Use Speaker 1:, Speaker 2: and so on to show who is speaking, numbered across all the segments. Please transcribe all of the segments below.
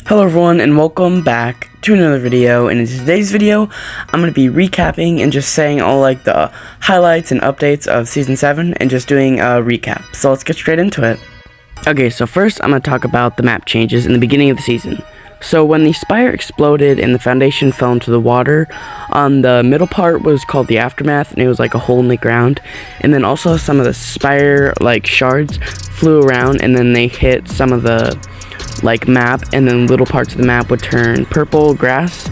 Speaker 1: Hello everyone and welcome back to another video, and in today's video I'm going to be recapping and just saying all like the highlights and updates of Season 7 and just doing a recap. So let's get straight into it. Okay, so first I'm going to talk about the map changes in the beginning of the season. So when the spire exploded and the foundation fell into the water, the middle part was called the aftermath, and it was like a hole in the ground, and then also some of the spire like shards flew around and then they hit some of the like map, and then little parts of the map would turn purple grass.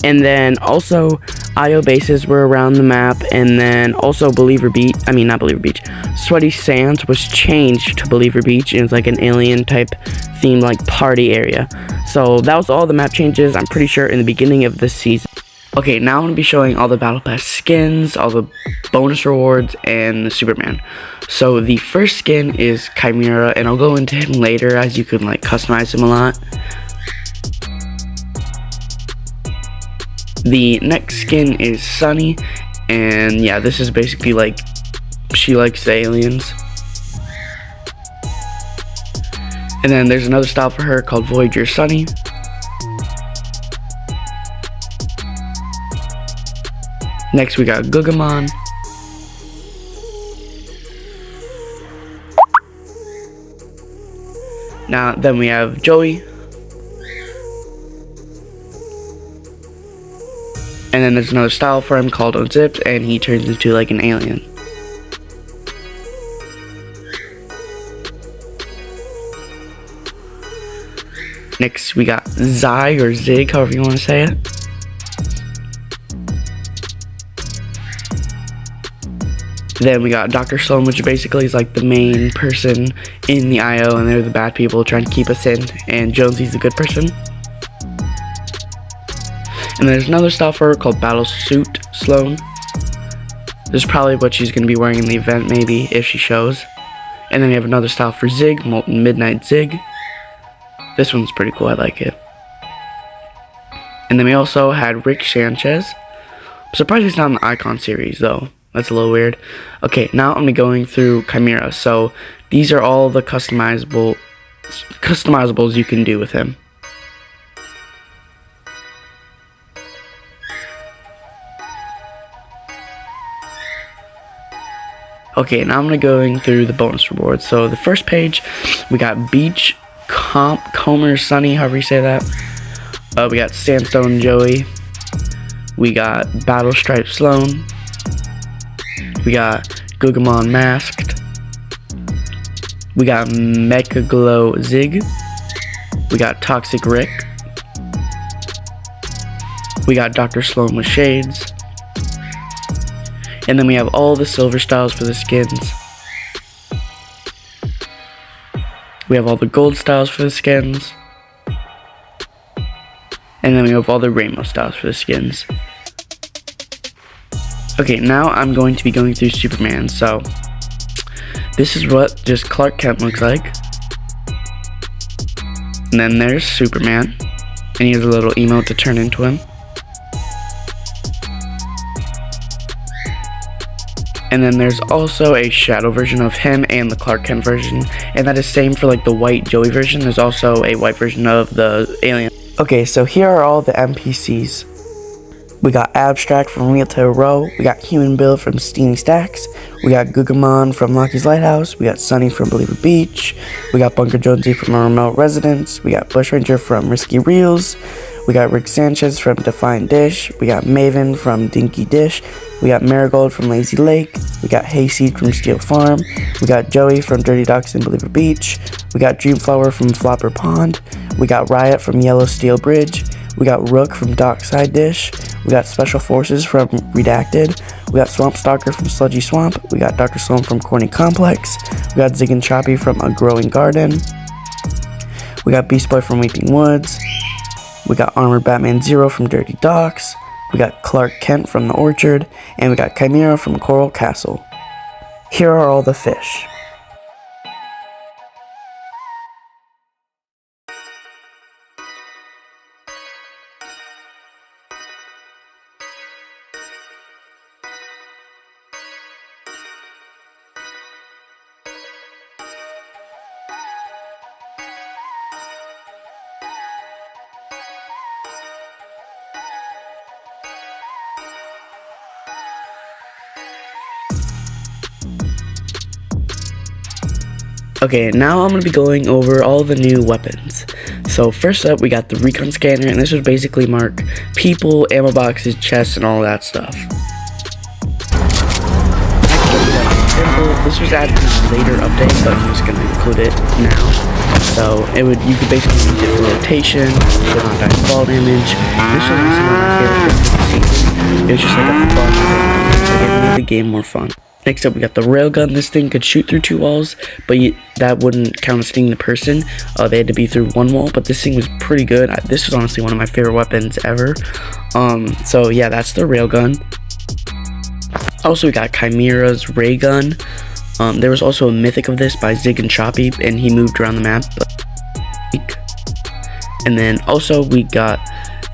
Speaker 1: And then also IO bases were around the map, and then also Sweaty Sands was changed to Believer Beach, and it's like an alien type theme like party area. So that was all the map changes, I'm pretty sure, in the beginning of this season. Okay, now I'm going to be showing all the Battle Pass skins, all the bonus rewards, and the Superman. So the first skin is Chimera, and I'll go into him later as you can like customize him a lot. The next skin is Sunny, and yeah, this is basically like she likes the aliens. And then there's another style for her called Voyager Sunny. Next we got Gugamon. Then we have Joey. And then there's another style for him called Unzipped, and he turns into like an alien. Next we got Zai, or Zig, however you want to say it. Then we got Dr. Sloan, which basically is like the main person in the IO, and they're the bad people trying to keep us in, and Jonesy's the good person. And there's another style for her called Battle Suit Sloan. This is probably what she's going to be wearing in the event, maybe, if she shows. And then we have another style for Zig, Molten Midnight Zig. This one's pretty cool, I like it. And then we also had Rick Sanchez. I'm surprised he's not in the Icon series, though. That's a little weird. Okay, now I'm going to be going through Chimera. So these are all the customizables you can do with him. Okay, now I'm going to going through the bonus rewards. So the first page, we got Beach Comer Sunny, however you say that. We got Sandstone Joey. We got Battle Stripe Sloan. We got Gugamon Masked. We got Mecha Glow Zig. We got Toxic Rick. We got Dr. Sloan with Shades. And then we have all the silver styles for the skins. We have all the gold styles for the skins. And then we have all the rainbow styles for the skins. Okay, now I'm going to be going through Superman. So this is what just Clark Kent looks like. And then there's Superman, and he has a little emote to turn into him. And then there's also a shadow version of him and the Clark Kent version, and that is same for like the white Joey version. There's also a white version of the alien. Okay, so here are all the NPCs. We got Abstract from Real to Row. We got Human Bill from Steamy Stacks. We got Gugamon from Lucky's Lighthouse. We got Sunny from Believer Beach. We got Bunker Jonesy from A Remote Residence. We got Bushranger from Risky Reels. We got Rick Sanchez from Defiant Dish. We got Maven from Dinky Dish. We got Marigold from Lazy Lake. We got Hayseed from Steel Farm. We got Joey from Dirty Ducks and Believer Beach. We got Dreamflower from Flopper Pond. We got Riot from Yellow Steel Bridge. We got Rook from Dockside Dish. We got Special Forces from Redacted. We got Swamp Stalker from Sludgy Swamp. We got Dr. Sloan from Corny Complex. We got Zig and Choppy from A Growing Garden. We got Beast Boy from Weeping Woods. We got Armored Batman Zero from Dirty Docks. We got Clark Kent from The Orchard. And we got Chimera from Coral Castle. Here are all the fish. Okay, now I'm going to be going over all the new weapons. So first up, we got the recon scanner, and this would basically mark people, ammo boxes, chests, and all that stuff. This was added in a later update, but I'm just going to include it now. So you could basically use it for rotation, for non-die fall damage. This was honestly one of my favorite things of the season. It was just like a fun thing, so it made the game more fun. Next up, we got the railgun. This thing could shoot through 2 walls, but that wouldn't count as hitting the person. They had to be through 1 wall, but this thing was pretty good. This was honestly one of my favorite weapons ever. So yeah, that's the railgun. Also, we got Chimera's ray gun. There was also a mythic of this by Zig and Choppy, and he moved around the map. And then also we got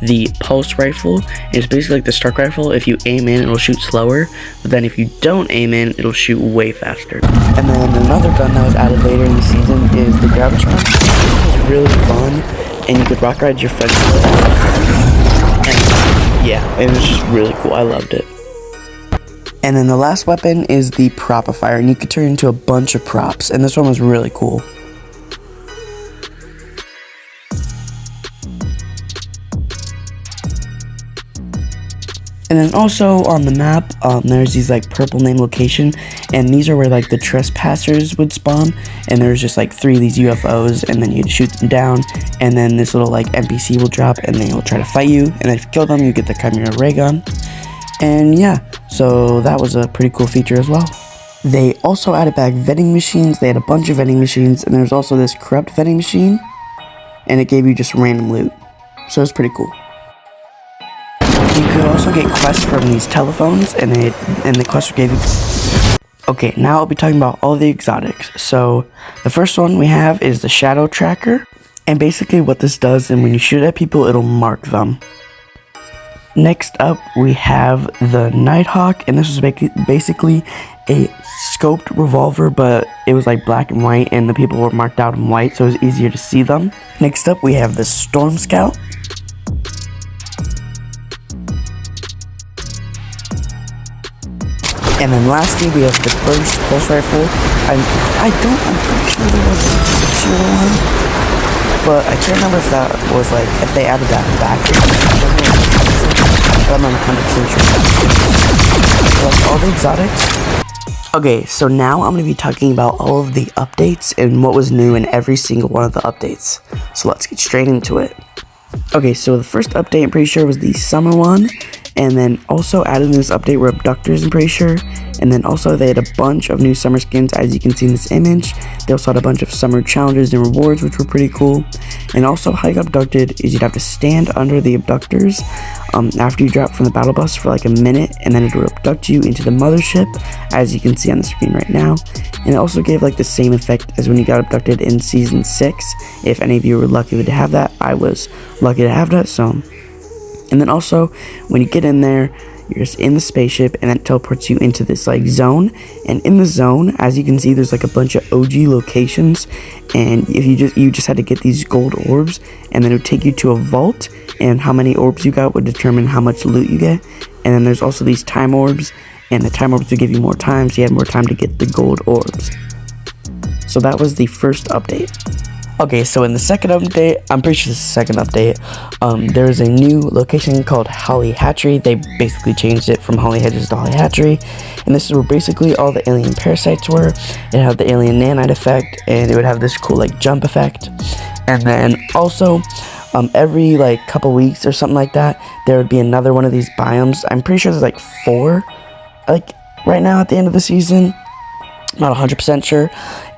Speaker 1: the pulse rifle. It's basically like the Stark rifle. If you aim in, it'll shoot slower, but then if you don't aim in, it'll shoot way faster. And then another gun that was added later in the season is the Gravitron. This was really fun, and you could rock ride your friends. And yeah, it was just really cool. I loved it. And then the last weapon is the Propifier, and you could turn into a bunch of props, and this one was really cool. And then also on the map, there's these like purple name location, and these are where like the trespassers would spawn, and there's just like 3 of these UFOs, and then you'd shoot them down, and then this little like NPC will drop, and then he'll try to fight you, and then if you kill them, you get the Chimera ray gun. And yeah, so that was a pretty cool feature as well. They also added back vending machines. They had a bunch of vending machines, and there's also this corrupt vending machine, and it gave you just random loot, so it's pretty cool. You could also get quests from these telephones, and the quests gave you... Okay, now I'll be talking about all the exotics. So the first one we have is the Shadow Tracker, and basically what this does, and when you shoot at people, it'll mark them. Next up, we have the Nighthawk, and this is basically a scoped revolver, but it was like black and white, and the people were marked out in white, so it was easier to see them. Next up, we have the Storm Scout. And then lastly, we have the Burst Pulse Rifle. I'm pretty sure there was a picture one, but I can't remember if that was like, if they added that back. I'm not 100% sure. Like all the exotics. Okay, so now I'm going to be talking about all of the updates and what was new in every single one of the updates. So let's get straight into it. Okay, so the first update I'm pretty sure was the summer one. And then also added in this update were abductors, I'm pretty sure. And then also they had a bunch of new summer skins, as you can see in this image. They also had a bunch of summer challenges and rewards, which were pretty cool. And also how you got abducted is you'd have to stand under the abductors after you drop from the battle bus for like a minute, and then it would abduct you into the mothership, as you can see on the screen right now. And it also gave like the same effect as when you got abducted in season 6. If any of you were lucky to have that, I was lucky to have that, so... And then also, when you get in there, you're just in the spaceship, and that teleports you into this like zone. And in the zone, as you can see, there's like a bunch of OG locations, and if you just had to get these gold orbs, and then it would take you to a vault, and how many orbs you got would determine how much loot you get. And then there's also these time orbs, and the time orbs would give you more time, so you had more time to get the gold orbs. So that was the first update. Okay, so in the second update, I'm pretty sure this is the second update, there is a new location called Holly Hatchery. They basically changed it from Holly Hedges to Holly Hatchery, and this is where basically all the alien parasites were. It had the alien nanite effect, and it would have this cool like jump effect. And then also, every like couple weeks or something like that, there would be another one of these biomes. I'm pretty sure there's like 4, like right now at the end of the season. Not 100% sure.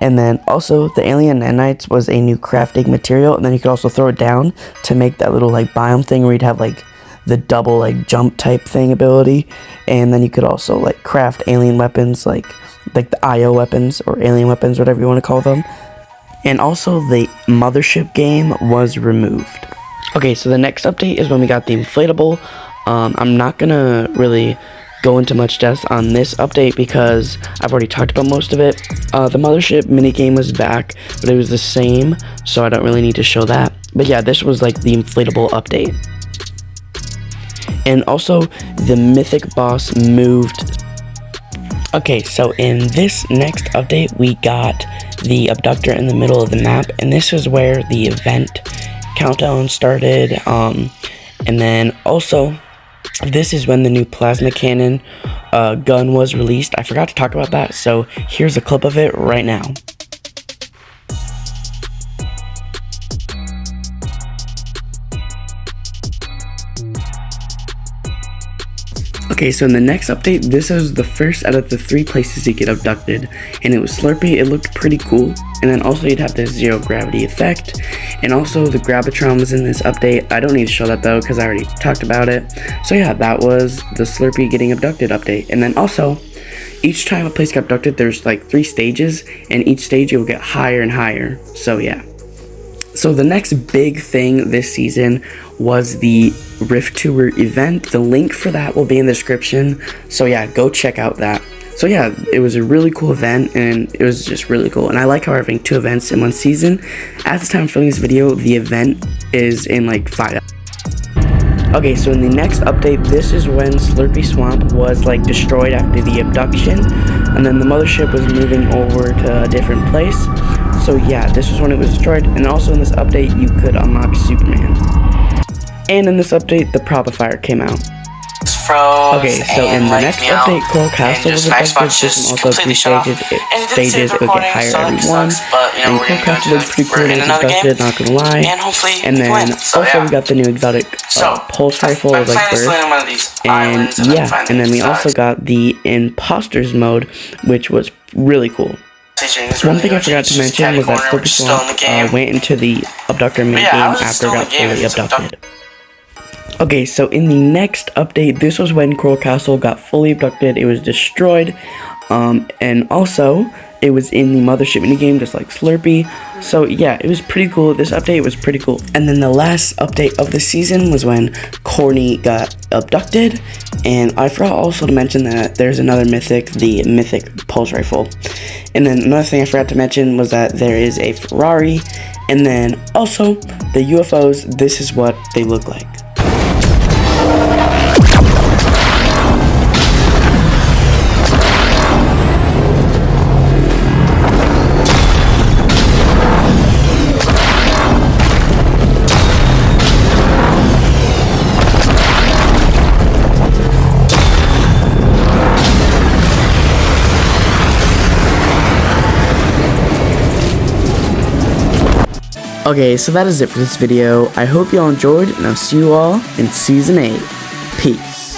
Speaker 1: And then also the alien nanites was a new crafting material, and then you could also throw it down to make that little like biome thing where you'd have like the double like jump type thing ability. And then you could also like craft alien weapons, like the IO weapons or alien weapons, whatever you want to call them. And also the mothership game was removed. Okay, so the next update is when we got the inflatable. I'm not gonna really go into much depth on this update because I've already talked about most of it. The mothership minigame was back, but it was the same, so I don't really need to show that. But yeah, this was like the inflatable update. And also, the mythic boss moved. Okay, so in this next update, we got the abductor in the middle of the map, and this is where the event countdown started. And then also, this is when the new plasma cannon gun was released. I forgot to talk about that, so here's a clip of it right now. Okay, so in the next update, this is the first out of the 3 places you get abducted, and it was Slurpee. It looked pretty cool, and then also you'd have the zero gravity effect, and also the Gravitron was in this update. I don't need to show that though, because I already talked about it. So yeah, that was the Slurpee getting abducted update, and then also, each time a place got abducted, there's like 3 stages, and each stage you'll get higher and higher, so yeah. So the next big thing this season was the Rift Tour event. The link for that will be in the description, so yeah, go check out that. So yeah, it was a really cool event, and it was just really cool, and I like how we're having 2 events in 1 season. At the time of filming this video, the event is in like 5 hours. Okay, so in the next update, this is when Slurpee Swamp was like destroyed after the abduction, and then the mothership was moving over to a different place. So yeah, this was when it was destroyed, and also in this update, you could unlock Superman. And in this update, the Propifier came out. Okay, so in the next update, Coral Castle was abducted. This one also 3 stages, it would get higher every one. And Coral Castle was pretty cool, it was abducted, not gonna lie. And then also we got the new exotic pulse rifle of like Burst. And yeah, and then we also got the Imposters mode, which was really cool. One thing I forgot to mention was that Slurpee Swamp went into the abductor main game after it got fully abducted. Okay, so in the next update, this was when Coral Castle got fully abducted. It was destroyed, and also it was in the mothership minigame, just like Slurpee. So yeah, it was pretty cool. This update was pretty cool. And then the last update of the season was when Corny got abducted, and I forgot also to mention that there's another mythic, the mythic pulse rifle. And then another thing I forgot to mention was that there is a Ferrari, and then also the UFOs. This is what they look like. Okay, so that is it for this video. I hope you all enjoyed, and I'll see you all in Season 8. Peace.